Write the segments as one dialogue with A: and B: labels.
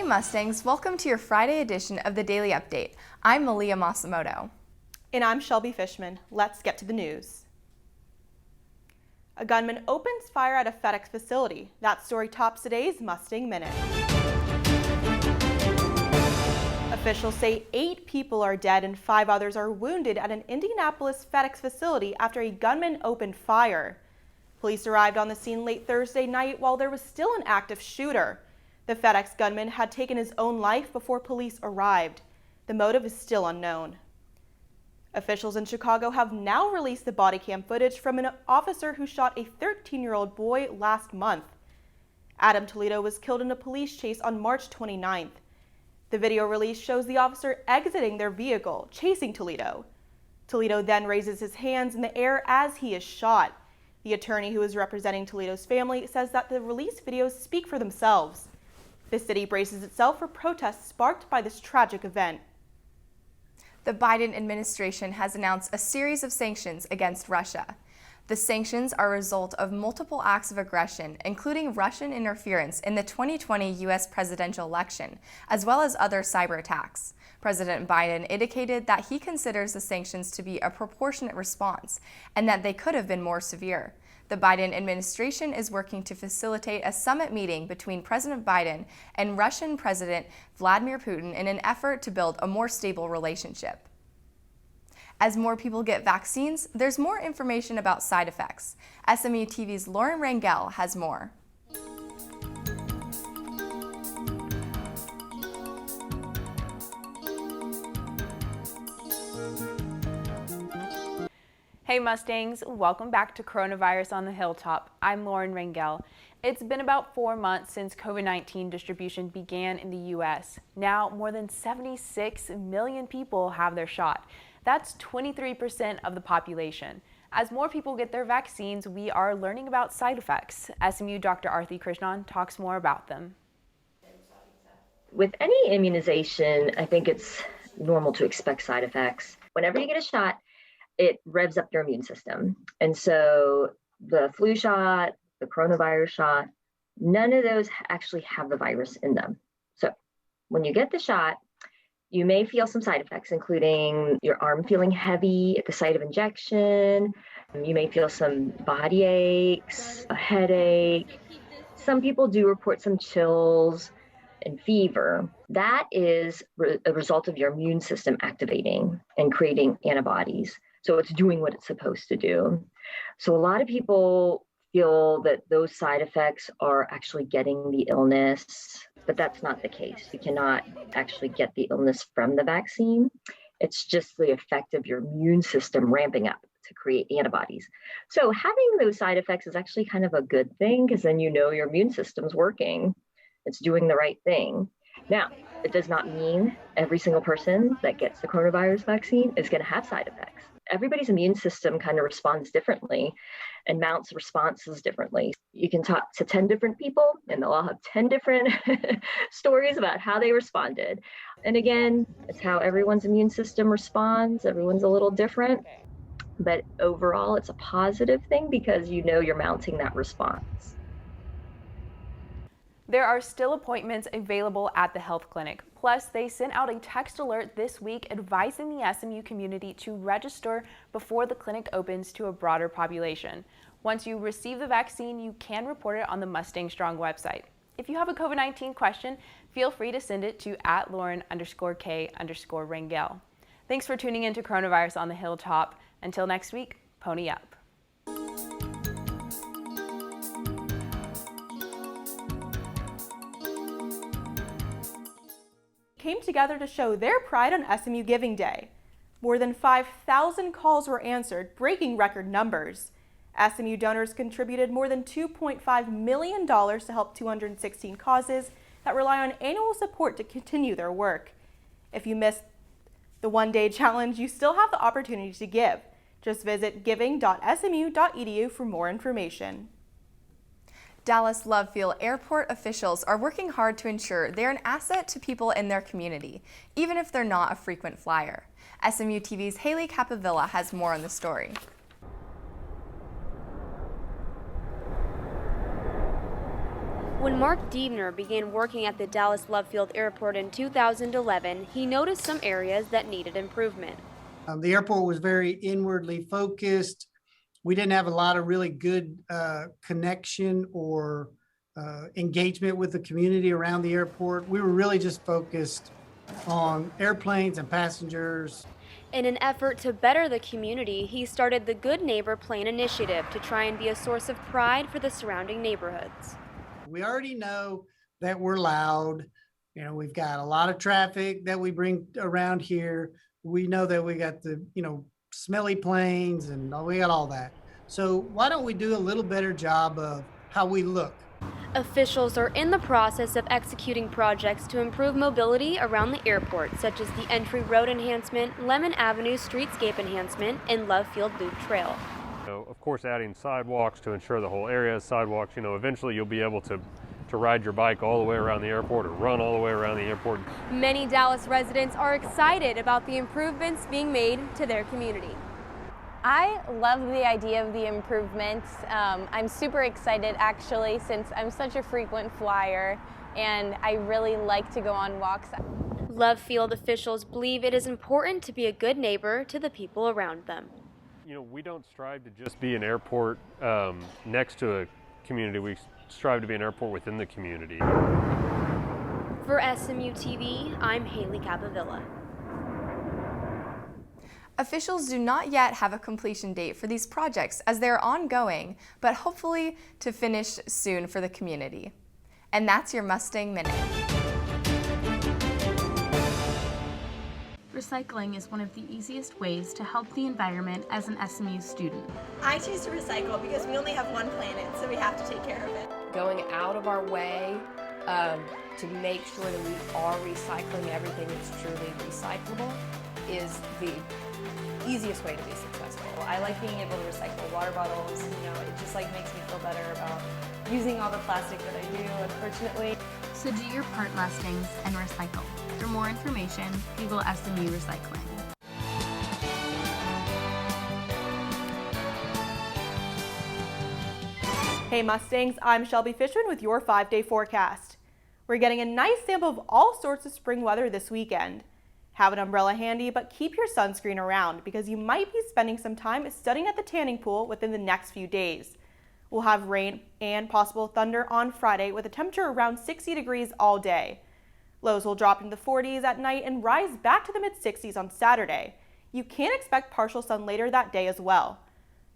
A: Mustangs, welcome to your Friday edition of the Daily Update. I'm Melia Masumoto.
B: And I'm Shelby Fishman. Let's get to the news. A gunman opens fire at a FedEx facility. That story tops today's Mustang Minute. Officials say 8 people are dead and 5 others are wounded at an Indianapolis FedEx facility after a gunman opened fire. Police arrived on the scene late Thursday night while there was still an active shooter. The FedEx gunman had taken his own life before police arrived. The motive is still unknown. Officials in Chicago have now released the body cam footage from an officer who shot a 13-year-old boy last month. Adam Toledo was killed in a police chase on March 29th. The video release shows the officer exiting their vehicle, chasing Toledo. Toledo then raises his hands in the air as he is shot. The attorney who is representing Toledo's family says that the released videos speak for themselves. The city braces itself for protests sparked by this tragic event.
A: The Biden administration has announced a series of sanctions against Russia. The sanctions are a result of multiple acts of aggression, including Russian interference in the 2020 U.S. presidential election, as well as other cyber attacks. President Biden indicated that he considers the sanctions to be a proportionate response and that they could have been more severe. The Biden administration is working to facilitate a summit meeting between President Biden and Russian President Vladimir Putin in an effort to build a more stable relationship. As more people get vaccines, there's more information about side effects. SMU-TV's Lauren Rangel has more.
C: Hey Mustangs, welcome back to Coronavirus on the Hilltop. I'm Lauren Rangel. It's been about 4 months since COVID-19 distribution began in the U.S. Now, more than 76 million people have their shot. That's 23% of the population. As more people get their vaccines, we are learning about side effects. SMU Dr. Arthi Krishnan talks more about them.
D: With any immunization, I think it's normal to expect side effects. Whenever you get a shot, it revs up your immune system. And so the flu shot, the coronavirus shot, none of those actually have the virus in them. So when you get the shot, you may feel some side effects, including your arm feeling heavy at the site of injection. You may feel some body aches, a headache. Some people do report some chills and fever. That is a result of your immune system activating and creating antibodies. So it's doing what it's supposed to do. So a lot of people feel that those side effects are actually getting the illness, but that's not the case. You cannot actually get the illness from the vaccine. It's just the effect of your immune system ramping up to create antibodies. So having those side effects is actually kind of a good thing, because then you know your immune system's working. It's doing the right thing. Now, it does not mean every single person that gets the coronavirus vaccine is going to have side effects. Everybody's immune system kind of responds differently and mounts responses differently. You can talk to 10 different people and they'll all have 10 different stories about how they responded. And again, it's how everyone's immune system responds. Everyone's a little different, but overall it's a positive thing because you know you're mounting that response.
C: There are still appointments available at the health clinic. Plus, they sent out a text alert this week advising the SMU community to register before the clinic opens to a broader population. Once you receive the vaccine, you can report it on the Mustang Strong website. If you have a COVID-19 question, feel free to send it to @Lauren_K_Rangel. Thanks for tuning in to Coronavirus on the Hilltop. Until next week, pony up.
B: Came together to show their pride on SMU Giving Day. More than 5,000 calls were answered, breaking record numbers. SMU donors contributed more than $2.5 million to help 216 causes that rely on annual support to continue their work. If you missed the one-day challenge, you still have the opportunity to give. Just visit giving.smu.edu for more information.
A: Dallas Love Field Airport officials are working hard to ensure they're an asset to people in their community, even if they're not a frequent flyer. SMU-TV's Haley Capavilla has more on the story.
E: When Mark Diebner began working at the Dallas Love Field Airport in 2011, he noticed some areas that needed improvement.
F: The airport was very inwardly focused. We didn't have a lot of really good connection or engagement with the community around the airport. We were really just focused on airplanes and passengers.
E: In an effort to better the community, he started the Good Neighbor Plane initiative to try and be a source of pride for the surrounding neighborhoods.
F: We already know that we're loud. You know, we've got a lot of traffic that we bring around here. We know that we got the, smelly planes and we got all that. So why don't we do a little better job of how we look?
E: Officials are in the process of executing projects to improve mobility around the airport, such as the entry road enhancement, Lemon Avenue streetscape enhancement, and Love Field Loop Trail.
G: Of course, adding sidewalks to ensure the whole area has sidewalks. Eventually you'll be able to ride your bike all the way around the airport or run all the way around the airport.
E: Many Dallas residents are excited about the improvements being made to their community.
H: I love the idea of the improvements. I'm super excited actually, since I'm such a frequent flyer and I really like to go on walks.
E: Love Field officials believe it is important to be a good neighbor to the people around them.
G: We don't strive to just be an airport next to a community. We strive to be an airport within the community.
E: For SMU-TV, I'm Haley Capavilla.
A: Officials do not yet have a completion date for these projects as they are ongoing, but hopefully to finish soon for the community. And that's your Mustang Minute.
I: Recycling is one of the easiest ways to help the environment as an SMU student.
J: I choose to recycle because we only have one planet, so we have to take care of it.
K: Going out of our way to make sure that we are recycling everything that's truly recyclable is the easiest way to be successful.
L: I like being able to recycle water bottles. It just makes me feel better about using all the plastic that I do, unfortunately.
I: So do your part, Mustangs, and recycle. For more information, Google SMU Recycling.
B: Hey Mustangs, I'm Shelby Fishman with your 5-day forecast. We're getting a nice sample of all sorts of spring weather this weekend. Have an umbrella handy, but keep your sunscreen around because you might be spending some time studying at the tanning pool within the next few days. We'll have rain and possible thunder on Friday with a temperature around 60 degrees all day. Lows will drop into the 40s at night and rise back to the mid-60s on Saturday. You can expect partial sun later that day as well.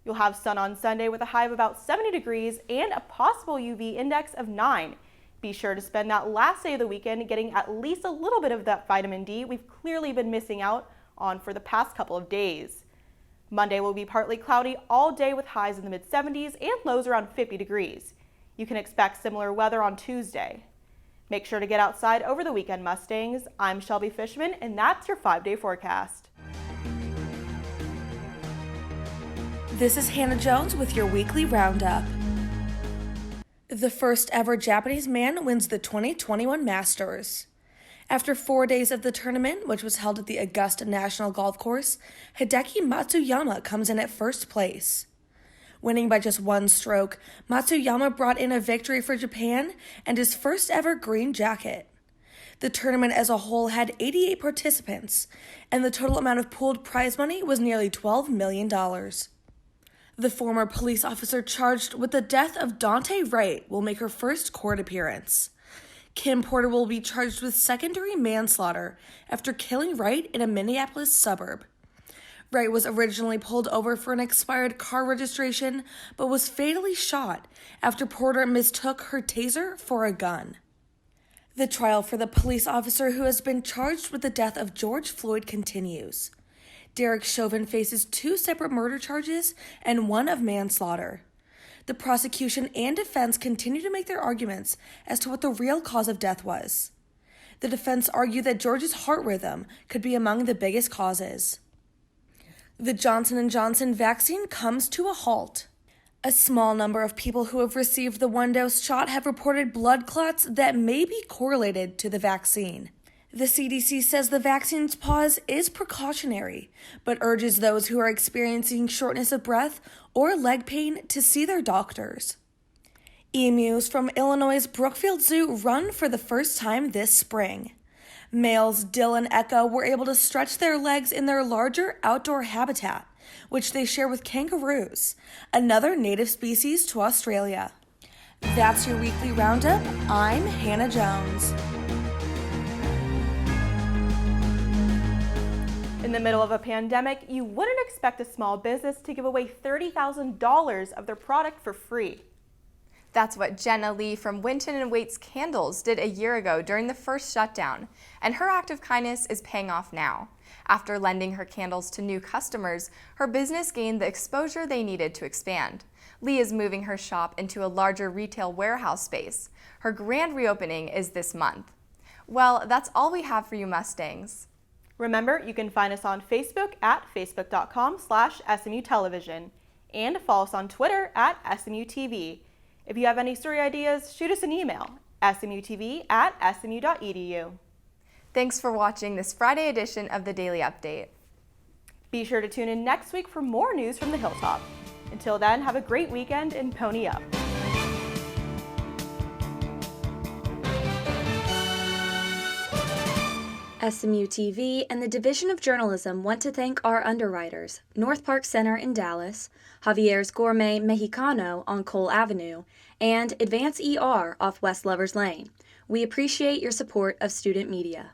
B: You'll have sun on Sunday with a high of about 70 degrees and a possible UV index of 9. Be sure to spend that last day of the weekend getting at least a little bit of that vitamin D we've clearly been missing out on for the past couple of days. Monday will be partly cloudy all day with highs in the mid-70s and lows around 50 degrees. You can expect similar weather on Tuesday. Make sure to get outside over the weekend, Mustangs. I'm Shelby Fishman, and that's your 5-day forecast.
M: This is Hannah Jones with your weekly roundup. The first ever Japanese man wins the 2021 Masters. After 4 days of the tournament, which was held at the Augusta National Golf Course, Hideki Matsuyama comes in at first place. Winning by just one stroke, Matsuyama brought in a victory for Japan and his first ever green jacket. The tournament as a whole had 88 participants, and the total amount of pooled prize money was nearly $12 million. The former police officer charged with the death of Dante Wright will make her first court appearance. Kim Porter will be charged with secondary manslaughter after killing Wright in a Minneapolis suburb. Wright was originally pulled over for an expired car registration, but was fatally shot after Porter mistook her taser for a gun. The trial for the police officer who has been charged with the death of George Floyd continues. Derek Chauvin faces 2 separate murder charges and 1 of manslaughter. The prosecution and defense continue to make their arguments as to what the real cause of death was. The defense argued that George's heart rhythm could be among the biggest causes. The Johnson & Johnson vaccine comes to a halt. A small number of people who have received the 1-dose shot have reported blood clots that may be correlated to the vaccine. The CDC says the vaccine's pause is precautionary, but urges those who are experiencing shortness of breath or leg pain to see their doctors. Emus from Illinois' Brookfield Zoo run for the first time this spring. Males Dill and Echo were able to stretch their legs in their larger outdoor habitat, which they share with kangaroos, another native species to Australia. That's your weekly roundup. I'm Hannah Jones.
B: In the middle of a pandemic, you wouldn't expect a small business to give away $30,000 of their product for free.
A: That's what Jenna Lee from Winton & Waite's Candles did a year ago during the first shutdown, and her act of kindness is paying off now. After lending her candles to new customers, her business gained the exposure they needed to expand. Lee is moving her shop into a larger retail warehouse space. Her grand reopening is this month. Well, that's all we have for you Mustangs.
B: Remember, you can find us on Facebook at facebook.com/SMU Television and follow us on Twitter at SMU-TV. If you have any story ideas, shoot us an email, smutv@smu.edu.
A: Thanks for watching this Friday edition of the Daily Update.
B: Be sure to tune in next week for more news from the Hilltop. Until then, have a great weekend and pony up.
N: SMU-TV and the Division of Journalism want to thank our underwriters, North Park Center in Dallas, Javier's Gourmet Mexicano on Cole Avenue, and Advance ER off West Lovers Lane. We appreciate your support of student media.